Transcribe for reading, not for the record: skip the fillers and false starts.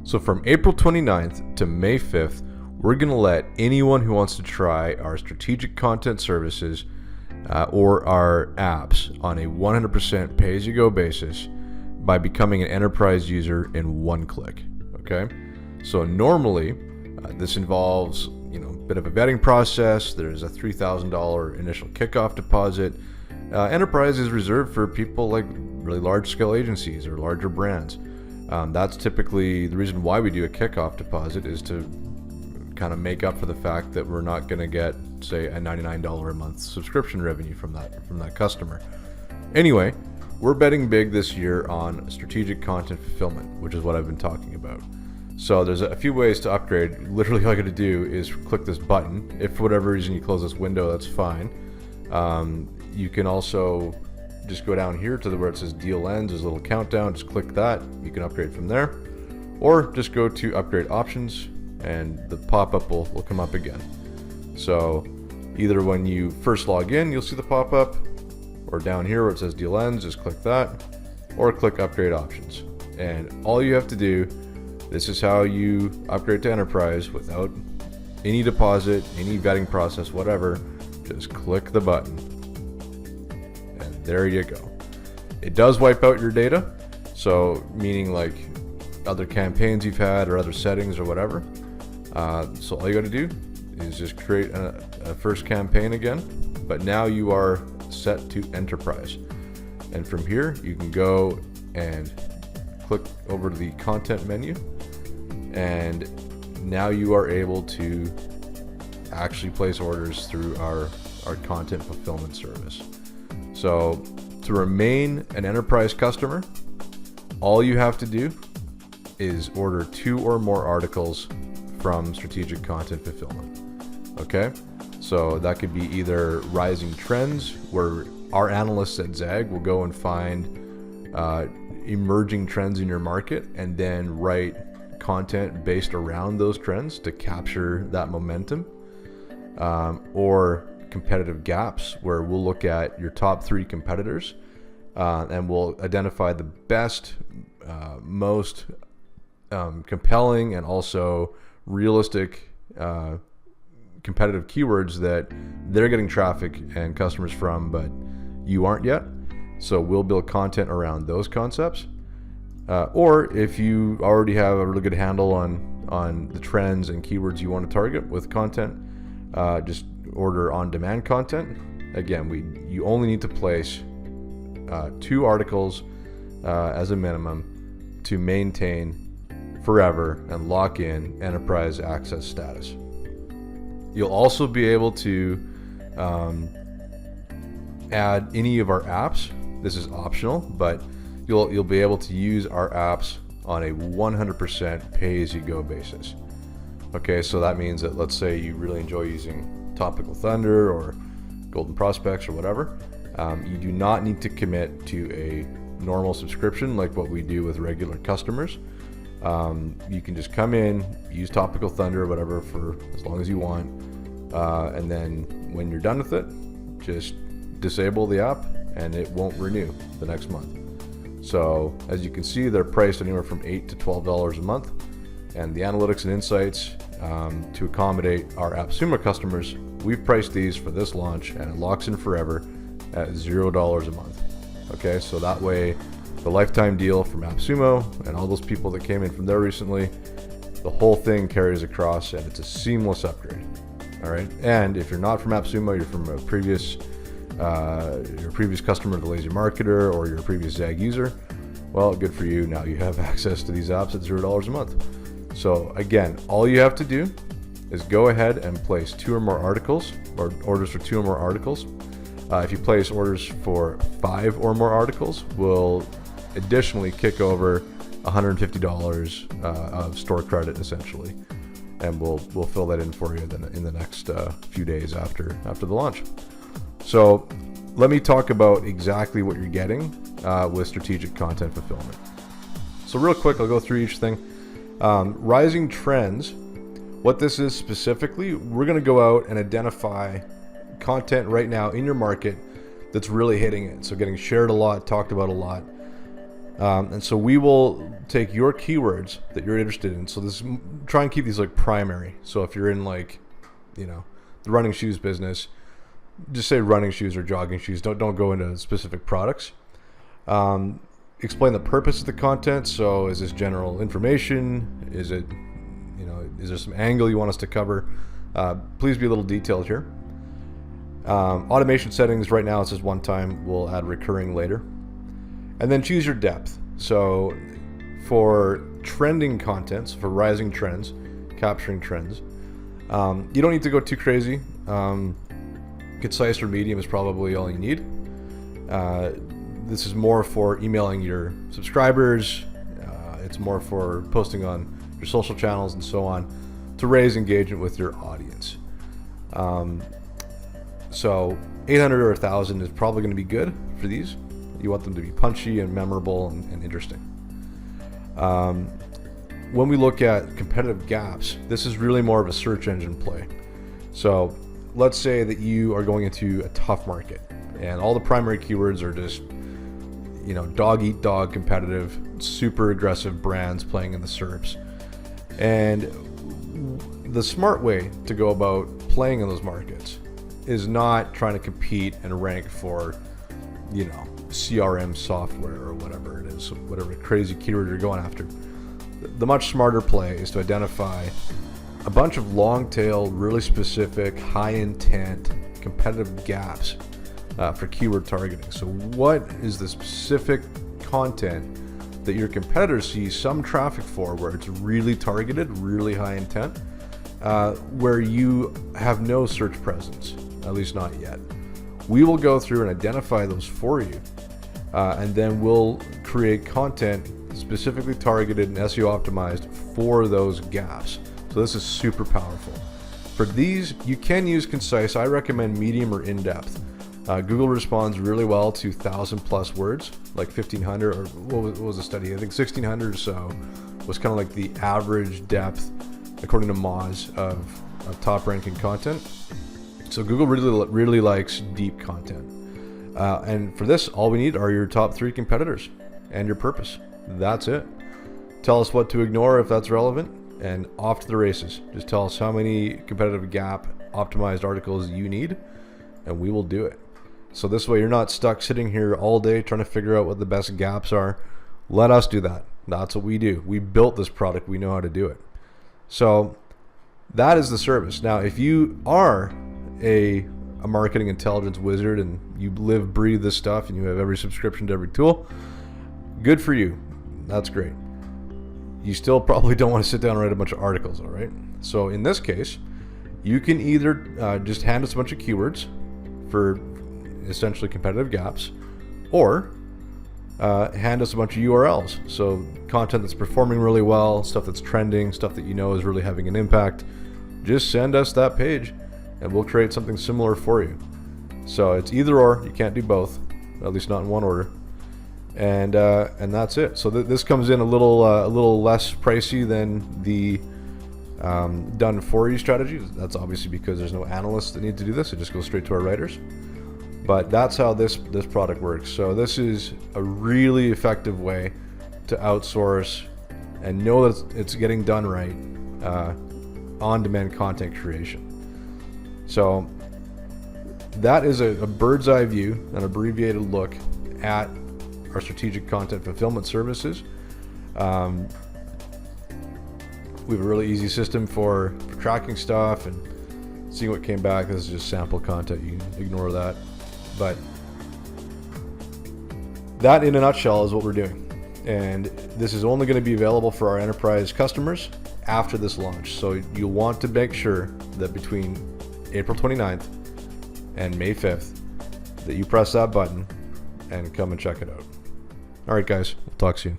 So from April 29th to May 5th, we're going to let anyone who wants to try our strategic content services or our apps on a 100% pay-as-you-go basis by becoming an enterprise user in one click. Okay, so normally this involves a bit of a vetting process. There's a $3,000 initial kickoff deposit. Enterprise is reserved for people like really large-scale agencies or larger brands. That's typically the reason why we do a kickoff deposit, is to kind of make up for the fact that we're not going to get, say, a $99 a month subscription revenue from that customer. Anyway, we're betting big this year on strategic content fulfillment, which is what I've been talking about. So there's a few ways to upgrade. Literally all you got to do is click this button. If for whatever reason you close this window, that's fine. You can also just go down here to where it says deal ends. There's a little countdown. Just click that. You can upgrade from there, or just go to upgrade options and the pop-up will come up again. So either when you first log in, you'll see the pop-up, or down here where it says deal ends, just click that, or click upgrade options. And all you have to do, this is how you upgrade to enterprise without any deposit, any vetting process, whatever. Just click the button. And there you go. It does wipe out your data, so meaning like other campaigns you've had or other settings or whatever. So all you got to do is just create a first campaign again, but now you are set to enterprise. And from here, you can go and click over to the content menu, and now you are able to actually place orders through our content fulfillment service. So to remain an enterprise customer, all you have to do is order 2 or more articles from strategic content fulfillment. Okay, so that could be either rising trends, where our analysts at ZAG will go and find emerging trends in your market and then write content based around those trends to capture that momentum, or competitive gaps, where we'll look at your top 3 competitors and we'll identify the best, most compelling and also realistic competitive keywords that they're getting traffic and customers from, but you aren't yet. So we'll build content around those concepts. Or if you already have a really good handle on the trends and keywords you want to target with content, just order on-demand content. Again, you only need to place 2 articles as a minimum to maintain forever and lock in enterprise access status. You'll also be able to add any of our apps. This is optional, but you'll be able to use our apps on a 100% pay-as-you-go basis. Okay, so that means that, let's say you really enjoy using Topical Thunder or Golden Prospects or whatever, you do not need to commit to a normal subscription like what we do with regular customers. You can just come in, use Topical Thunder or whatever for as long as you want, and then when you're done with it, just disable the app and it won't renew the next month. So as you can see, they're priced anywhere from $8 to $12 a month, and the analytics and insights to accommodate our AppSumo customers, we've priced these for this launch, and it locks in forever at $0 a month. Okay, so that way the lifetime deal from AppSumo and all those people that came in from there recently, the whole thing carries across and it's a seamless upgrade. All right, and if you're not from AppSumo, you're from a previous customer of the Lazy Marketer, or you're a previous ZAG user, well, good for you. Now you have access to these apps at $0 a month. So again, all you have to do is go ahead and place 2 or more articles, or orders for 2 or more articles. If you place orders for 5 or more articles, we'll additionally kick over $150 of store credit essentially, and we'll fill that in for you in the next few days after the launch. So let me talk about exactly what you're getting with strategic content fulfillment. So real quick, I'll go through each thing. Rising trends, what this is specifically, we're going to go out and identify content right now in your market that's really hitting it. So getting shared a lot, talked about a lot. And so we will take your keywords that you're interested in. So this, try and keep these like primary. So if you're in like, you know, the running shoes business, just say running shoes or jogging shoes. Don't go into specific products. Explain the purpose of the content. So is this general information? Is it, you know, is there some angle you want us to cover? Please be a little detailed here. Automation settings, right now it says one time, we'll add recurring later. And then choose your depth. So for trending contents, for rising trends, capturing trends, you don't need to go too crazy. Concise or medium is probably all you need. This is more for emailing your subscribers. It's more for posting on your social channels and so on to raise engagement with your audience. So 800 or 1,000 is probably going to be good for these. You want them to be punchy and memorable and interesting. When we look at competitive gaps, this is really more of a search engine play. So let's say that you are going into a tough market and all the primary keywords are just, you know, dog eat dog competitive, super aggressive brands playing in the SERPs. And the smart way to go about playing in those markets is not trying to compete and rank for, you know, CRM software or whatever it is, whatever crazy keyword you're going after. The much smarter play is to identify a bunch of long tail, really specific, high intent, competitive gaps for keyword targeting. So what is the specific content that your competitors see some traffic for, where it's really targeted, really high intent, where you have no search presence, at least not yet? We will go through and identify those for you, and then we'll create content specifically targeted and SEO optimized for those gaps. So this is super powerful. For these, you can use concise. I recommend medium or in-depth. Google responds really well to 1,000+ words, like 1,500, or what was the study? I think 1,600 or so was kind of like the average depth, according to Moz, of top ranking content. So Google really likes deep content. And for this, all we need are your top 3 competitors and your purpose. That's it. Tell us what to ignore if that's relevant, and off to the races. Just tell us how many competitive gap optimized articles you need, and we will do it. So this way you're not stuck sitting here all day trying to figure out what the best gaps are. Let us do that. That's what we do. We built this product. We know how to do it. So that is the service. Now, if you are a marketing intelligence wizard and you live, breathe this stuff, and you have every subscription to every tool, good for you. That's great. You still probably don't want to sit down and write a bunch of articles, all right? So in this case, you can either just hand us a bunch of keywords for essentially competitive gaps, or hand us a bunch of URLs. So content that's performing really well, stuff that's trending, stuff that you know is really having an impact. Just send us that page and we'll create something similar for you. So it's either or. You can't do both, at least not in one order. And that's it. So this comes in a little less pricey than the done for you strategy. That's obviously because there's no analysts that need to do this. It just goes straight to our writers. But that's how this product works. So this is a really effective way to outsource and know that it's getting done right, on-demand content creation. So that is a bird's eye view, an abbreviated look at our strategic content fulfillment services. We have a really easy system for tracking stuff and seeing what came back. This is just sample content. You can ignore that. But that in a nutshell is what we're doing. And this is only going to be available for our enterprise customers after this launch. So you'll want to make sure that between April 29th and May 5th that you press that button and come and check it out. All right, guys, we'll talk soon.